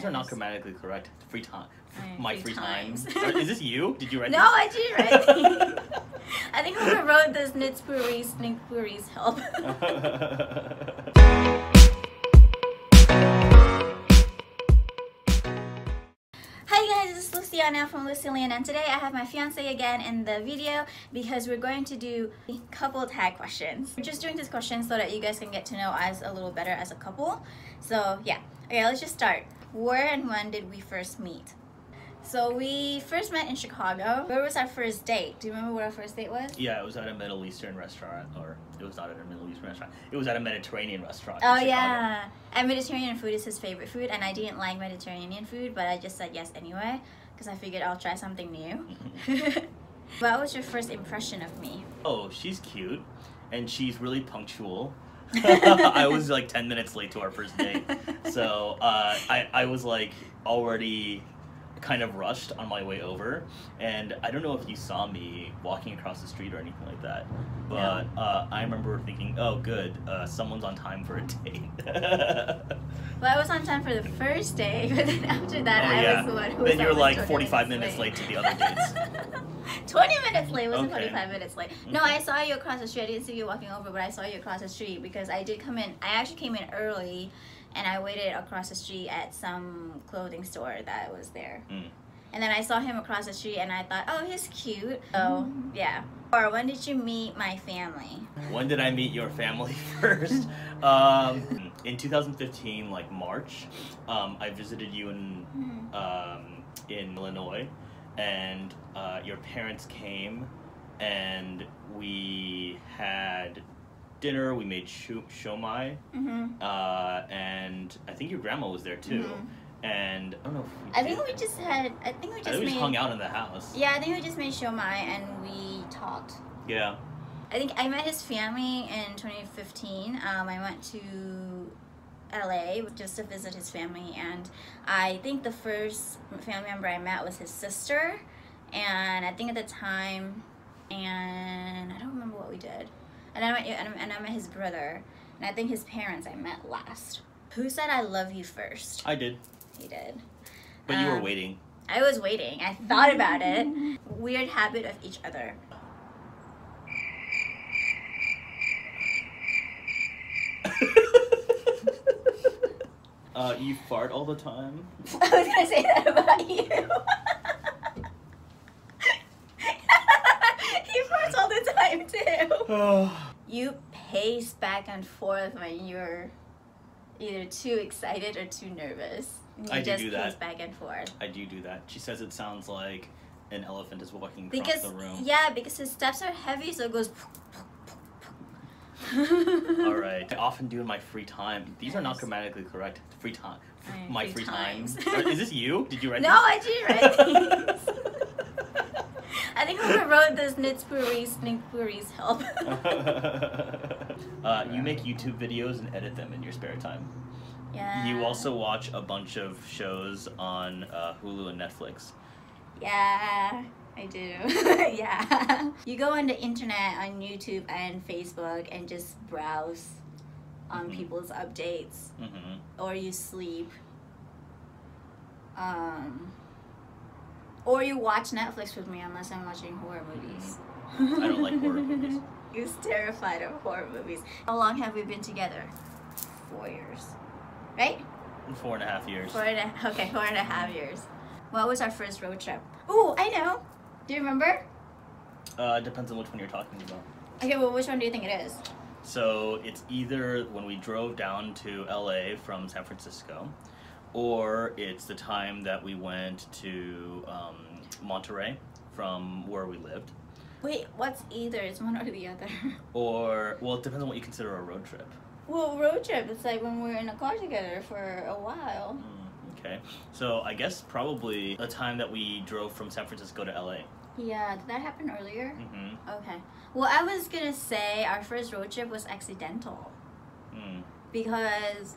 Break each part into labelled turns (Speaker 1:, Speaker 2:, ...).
Speaker 1: are not grammatically correct. Free time. My free time.
Speaker 2: times.
Speaker 1: Is this you? Did you write this?
Speaker 2: No, I didn't write it. I think whoever wrote this needs Puri's help. Hi guys, this is Luciana from Lucilian, and today I have my fiance again in the video because we're going to do couple tag questions. We're just doing these questions so that you guys can get to know us a little better as a couple. So yeah, okay, let's just start. Where and when did we first meet? So we first met in Chicago. Where was our first date? Do you remember what our first date was?
Speaker 1: Yeah, it was at a Middle Eastern restaurant, or it was not at a Middle Eastern restaurant. It was at a Mediterranean restaurant.
Speaker 2: Oh yeah, and Mediterranean food is his favorite food, and I didn't like Mediterranean food, but I just said yes anyway because I figured I'll try something new. What was your first impression of me?
Speaker 1: Oh, she's cute, and she's really punctual. I was like 10 minutes late to our first date, so I was like already kind of rushed on my way over, and I don't know if you saw me walking across the street or anything like that, but no. I remember thinking, oh good, someone's on time for a date.
Speaker 2: Well, I was on time for the first day, but then after that I was the one who was
Speaker 1: then you're like 45 minutes late to the other dates.
Speaker 2: 20 minutes late, wasn't
Speaker 1: Okay.
Speaker 2: 45 minutes late. No, I saw you across the street. I didn't see you walking over, but I saw you across the street because I did come in. I actually came in early, and I waited across the street at some clothing store that was there. And then I saw him across the street, and I thought, oh, he's cute. So, yeah. Or when did you meet my family?
Speaker 1: When did I meet your family first? In 2015, like March, I visited you in Illinois, and your parents came, and we had dinner. We made shomai, and I think your grandma was there too. And I don't know if we
Speaker 2: we just
Speaker 1: hung out in the house.
Speaker 2: Yeah, I think we just made shomai and we talked.
Speaker 1: Yeah.
Speaker 2: I think I met his family in 2015. I went to LA just to visit his family, and I think the first family member I met was his sister, and I think at the time, and I don't remember what we did. And I met his brother, and I think his parents I met last. Who said I love you first?
Speaker 1: I did.
Speaker 2: He did.
Speaker 1: But you were waiting.
Speaker 2: I was waiting. I thought about it. Weird habit of each other.
Speaker 1: You fart all the time?
Speaker 2: I was gonna say that about you. He farts all the time too. You pace back and forth when you're either too excited or too nervous.
Speaker 1: I do that.
Speaker 2: Pace back and forth.
Speaker 1: I do that. She says it sounds like an elephant is walking across the room.
Speaker 2: Yeah, because his steps are heavy, so it goes.
Speaker 1: Alright. I often do in my free time. These are not grammatically correct. Free time. My free times. Is this you? Did you write this?
Speaker 2: No, I didn't write these. I think whoever wrote this needs Puri's help.
Speaker 1: You make YouTube videos and edit them in your spare time.
Speaker 2: Yeah.
Speaker 1: You also watch a bunch of shows on Hulu and Netflix.
Speaker 2: Yeah, I do. Yeah. You go on the internet, on YouTube and Facebook, and just browse on people's updates. Or you sleep. Or you watch Netflix with me unless I'm watching horror movies.
Speaker 1: I don't like horror movies.
Speaker 2: He's terrified of horror movies. How long have we been together? 4 years. Right?
Speaker 1: 4.5 years.
Speaker 2: 4.5 years. What was our first road trip? Ooh, I know. Do you remember?
Speaker 1: Depends on which one you're talking about.
Speaker 2: Okay, well, which one do you think it is?
Speaker 1: So it's either when we drove down to LA from San Francisco, or it's the time that we went to Monterey from where we lived.
Speaker 2: Wait, what's either? It's one or the other.
Speaker 1: Or, well, it depends on what you consider a road trip.
Speaker 2: Well, road trip, it's like when we're in a car together for a while.
Speaker 1: Okay, so I guess probably the time that we drove from San Francisco to LA.
Speaker 2: Yeah, did that happen earlier? Okay. Well, I was gonna say our first road trip was accidental. Because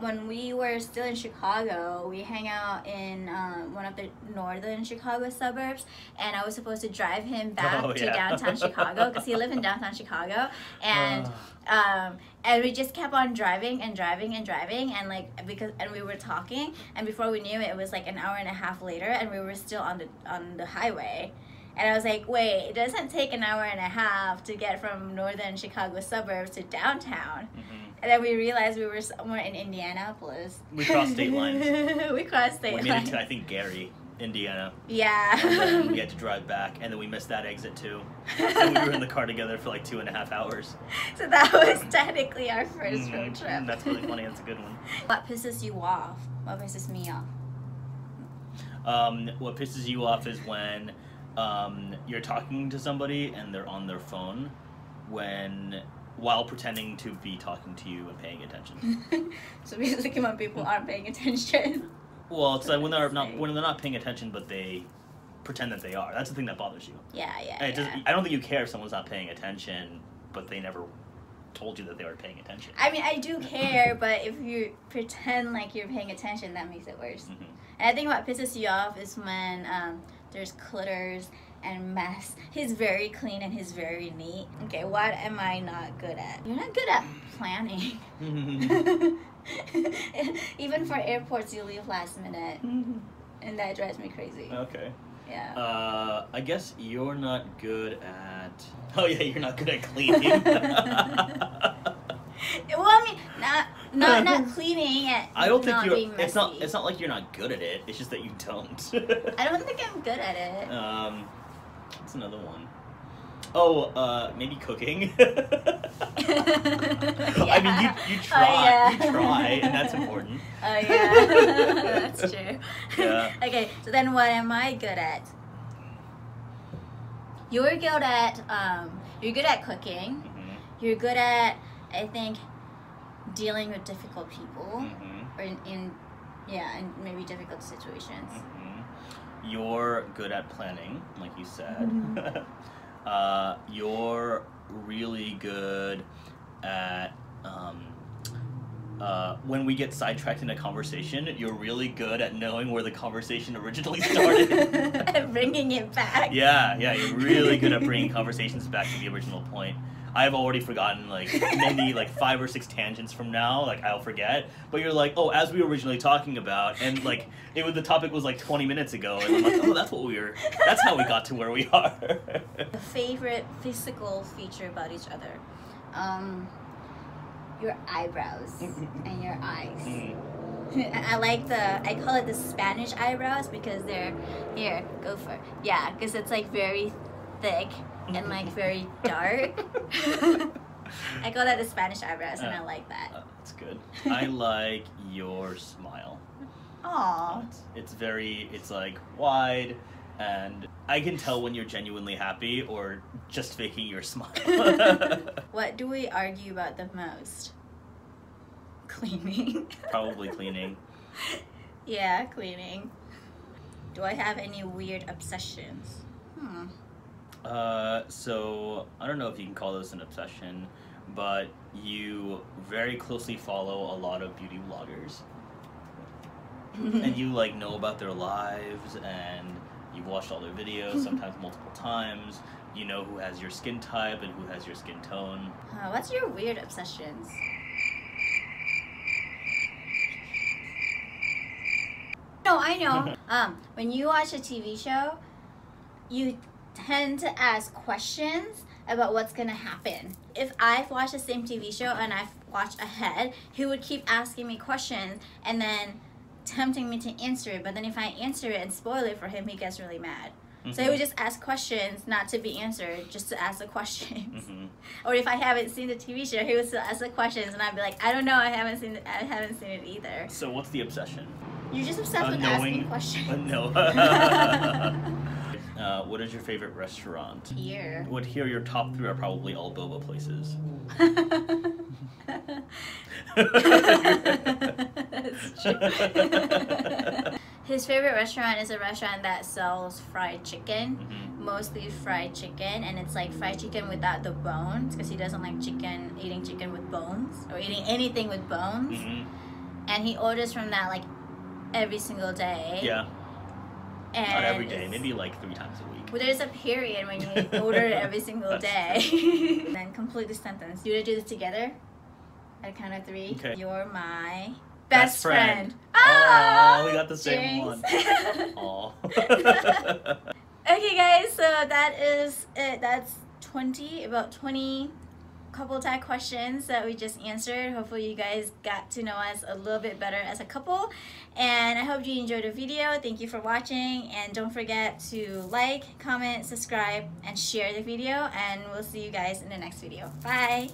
Speaker 2: when we were still in Chicago, we hang out in one of the northern Chicago suburbs, and I was supposed to drive him back to downtown Chicago because he lived in downtown Chicago, and we just kept on driving and driving and driving, and we were talking, and before we knew it, it was like an hour and a half later, and we were still on the highway. And I was like, wait, it doesn't take an hour and a half to get from northern Chicago suburbs to downtown. And then we realized we were somewhere in Indianapolis.
Speaker 1: We crossed state lines.
Speaker 2: We crossed state lines.
Speaker 1: We made it to, I think, Gary, Indiana.
Speaker 2: Yeah.
Speaker 1: And then we had to drive back, and then we missed that exit too. So we were in the car together for like 2.5 hours.
Speaker 2: So that was technically our first road trip.
Speaker 1: That's really funny. That's a good one.
Speaker 2: What pisses you off? What pisses me off?
Speaker 1: What pisses you off is when you're talking to somebody and they're on their phone while pretending to be talking to you and paying attention.
Speaker 2: So basically when people aren't paying attention.
Speaker 1: Well, it's like when they're not paying attention, but they pretend that they are. That's the thing that bothers you.
Speaker 2: Yeah.
Speaker 1: I don't think you care if someone's not paying attention, but they never told you that they were paying attention.
Speaker 2: I mean, I do care, but if you pretend like you're paying attention, that makes it worse. And I think what pisses you off is when there's clutters and mess. He's very clean and he's very neat. Okay, what am I not good at? You're not good at planning. Even for airports, you leave last minute. And that drives me crazy.
Speaker 1: Okay.
Speaker 2: Yeah.
Speaker 1: I guess you're not good at... Oh yeah, you're not good at cleaning.
Speaker 2: Well, I mean, not cleaning it.
Speaker 1: I don't think
Speaker 2: being messy.
Speaker 1: It's not like you're not good at it. It's just that you don't.
Speaker 2: I don't think I'm good at it.
Speaker 1: What's another one? Oh, maybe cooking. I mean, you try.
Speaker 2: Oh, yeah.
Speaker 1: You try, and that's important.
Speaker 2: Oh yeah, that's true.
Speaker 1: Yeah.
Speaker 2: Okay, so then what am I good at? You're good at cooking. You're good at, I think, dealing with difficult people, or in maybe difficult situations.
Speaker 1: You're good at planning, like you said. You're really good at when we get sidetracked in a conversation, you're really good at knowing where the conversation originally started.
Speaker 2: And bringing it back.
Speaker 1: Yeah, you're really good at bringing conversations back to the original point. I've already forgotten, maybe 5 or 6 tangents from now, I'll forget. But you're like, oh, as we were originally talking about, and, the topic was, 20 minutes ago, and I'm like, oh, that's how we got to where we are.
Speaker 2: Favorite physical feature about each other? Your eyebrows and your eyes. I call it the Spanish eyebrows because they're, here, go for it. Yeah, because it's, very thick and very dark. I call that the Spanish eyebrows, and I like that.
Speaker 1: That's good. I like your smile.
Speaker 2: Aww.
Speaker 1: It's wide, and I can tell when you're genuinely happy or just faking your smile.
Speaker 2: What do we argue about the most? Cleaning.
Speaker 1: Probably cleaning.
Speaker 2: Yeah, cleaning. Do I have any weird obsessions?
Speaker 1: So I don't know if you can call this an obsession, but you very closely follow a lot of beauty vloggers. And you know about their lives, and you've watched all their videos, sometimes multiple times. You know who has your skin type and who has your skin tone.
Speaker 2: What's your weird obsessions? No, I know. When you watch a TV show, you tend to ask questions about what's gonna happen. If I've watched the same TV show and I've watched ahead, he would keep asking me questions and then tempting me to answer it. But then if I answer it and spoil it for him, he gets really mad. So he would just ask questions not to be answered, just to ask the questions. Or if I haven't seen the TV show, he would still ask the questions, and I'd be like, I don't know, I haven't seen it either.
Speaker 1: So what's the obsession?
Speaker 2: You're just obsessed with asking questions.
Speaker 1: No. What is your favorite restaurant?
Speaker 2: Here.
Speaker 1: Here your top 3 are probably all boba places.
Speaker 2: That's true. His favorite restaurant is a restaurant that sells fried chicken, mostly fried chicken, and it's fried chicken without the bones because he doesn't like eating chicken with bones or eating anything with bones. and he orders from that like every single day.
Speaker 1: Yeah.
Speaker 2: And
Speaker 1: not every day, maybe like 3 times a week.
Speaker 2: Well, there's a period when you order it every single day. And then complete the sentence. You want to do this together? At a count of 3.
Speaker 1: Okay.
Speaker 2: You're my best friend.
Speaker 1: Oh, we got the same
Speaker 2: James.
Speaker 1: one. Aw.
Speaker 2: Okay, guys, so that is it. That's about 20 couple tag questions that we just answered. Hopefully you guys got to know us a little bit better as a couple, and I hope you enjoyed the video. Thank you for watching, and don't forget to like, comment, subscribe, and share the video, and we'll see you guys in the next video. Bye.